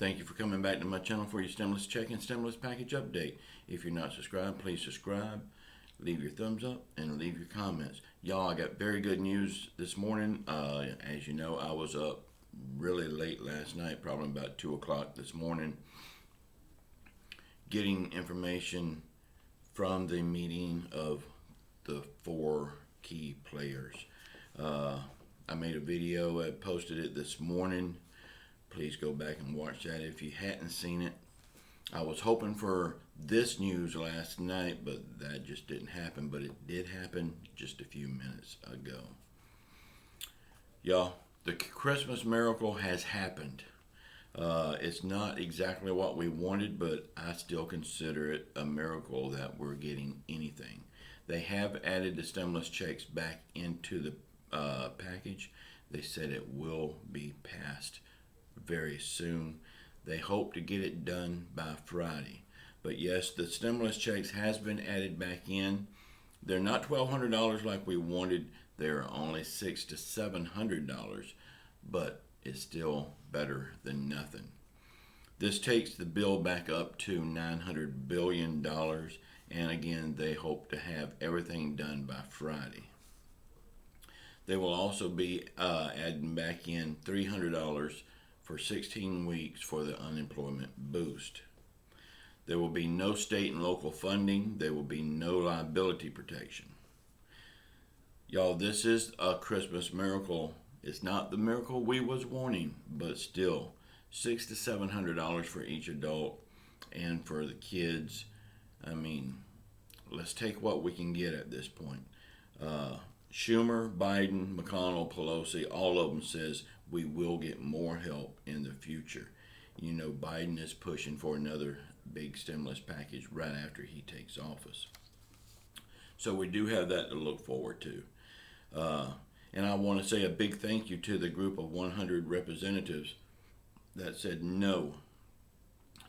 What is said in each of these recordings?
Thank you for coming back to my channel for your stimulus check and stimulus package update. If you're not subscribed, please subscribe, leave your thumbs up, and leave your comments. Y'all, I got very good news this morning. As you know, I was up really late last night, probably about 2 o'clock this morning, getting information from the meeting of the 4 key players. I made a video, I posted it this morning. Please go back and watch that if you hadn't seen it. I was hoping for this news last night, but that just didn't happen. But it did happen just a few minutes ago. Y'all, the Christmas miracle has happened. It's not exactly what we wanted, but I still consider it a miracle that we're getting anything. They have added the stimulus checks back into the package. They said it will be passed very soon. They hope to get it done by Friday. But yes, the stimulus checks has been added back in. They're not $1,200 like we wanted. They're only $600 to $700, but it's still better than nothing. This takes the bill back up to $900 billion, and again, they hope to have everything done by Friday. They will also be adding back in $300 for 16 weeks for the unemployment boost. There will be no state and local funding. There will be no liability protection. Y'all, this is a Christmas miracle. It's not the miracle we was wanting, but still, $600 to $700 for each adult, and for the kids. I mean, let's take what we can get at this point. Schumer, Biden, McConnell, Pelosi, all of them says we will get more help in the future. You know, Biden is pushing for another big stimulus package right after he takes office. So we do have that to look forward to. And I want to say a big thank you to the group of 100 representatives that said no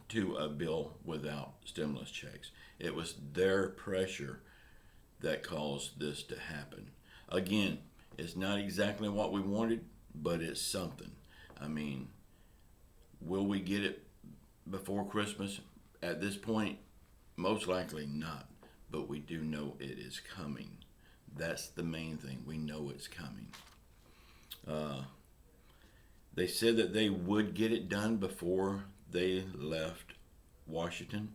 to a bill without stimulus checks. It was their pressure that caused this to happen. Again, it's not exactly what we wanted, but it's something. I mean, will we get it before Christmas? At this point, most likely not, but we do know it is coming. That's the main thing. We know it's coming. They said that they would get it done before they left Washington.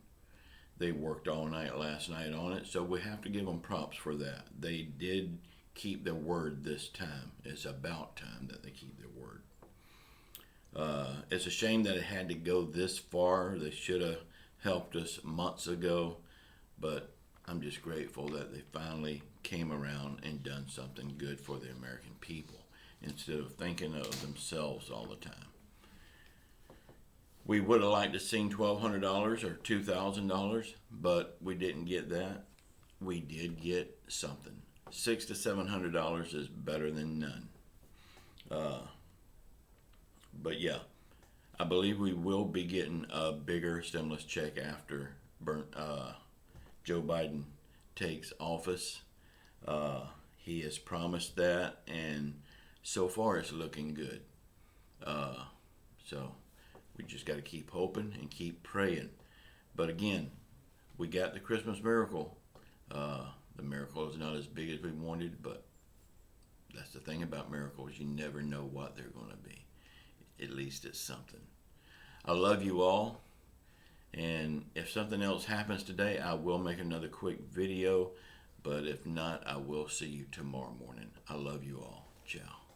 They worked all night last night on it, so we have to give them props for that. They did keep their word this time. It's about time that they keep their word. It's a shame that it had to go this far. They should have helped us months ago, but I'm just grateful that they finally came around and done something good for the American people instead of thinking of themselves all the time. We would have liked to seen $1,200 or $2,000, but we didn't get that. We did get something. $600 to $700 is better than none. But yeah, I believe we will be getting a bigger stimulus check after Joe Biden takes office. He has promised that, and so far it's looking good. So we just got to keep hoping and keep praying. But again, we got the Christmas miracle. The miracle is not as big as we wanted, but that's the thing about miracles. You never know what they're going to be. At least it's something. I love you all. And if something else happens today, I will make another quick video. But if not, I will see you tomorrow morning. I love you all. Ciao.